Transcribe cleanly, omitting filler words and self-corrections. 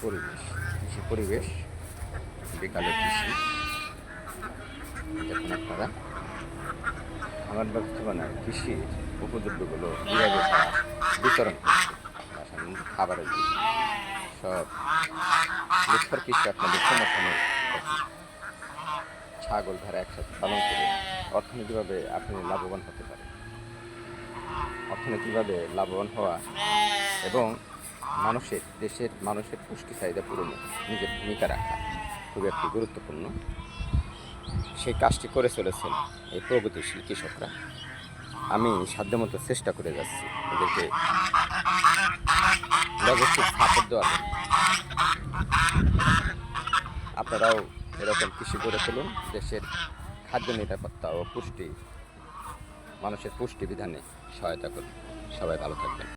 পরিবেশ, কৃষি পরিবেশ, বিকালের কৃষি। দেখুন আপনারা আমার ব্যবস্থাপনায় কৃষির উপদ্রবগুলো কীভাবে তারা বিতরণ করছে রাসায়নিক খাবারের জন্য সব নিষ্পার কৃষি আপনাদের সমর্থনে ছাগল ভেড়া একসাথে পালন করে অর্থনৈতিকভাবে আপনি লাভবান হতে পারেন। অর্থনৈতিকভাবে লাভবান হওয়া এবং দেশের মানুষের পুষ্টি চাহিদা পূরণে নিজের ভূমিকা রাখা খুব একটি গুরুত্বপূর্ণ। সেই কাজটি করে চলেছেন এই প্রগতিশীল কৃষকরা। আমি সাধ্যমতো চেষ্টা করে যাচ্ছি এদেরকে লজিস্টিক সাপোর্ট দেওয়ার জন্য। আপনারাও এরকম কৃষি গড়ে তুলুন, দেশের খাদ্য নিরাপত্তা ও মানুষের পুষ্টি বিধানে সহায়তা করুন। সবাই ভালো থাকবেন।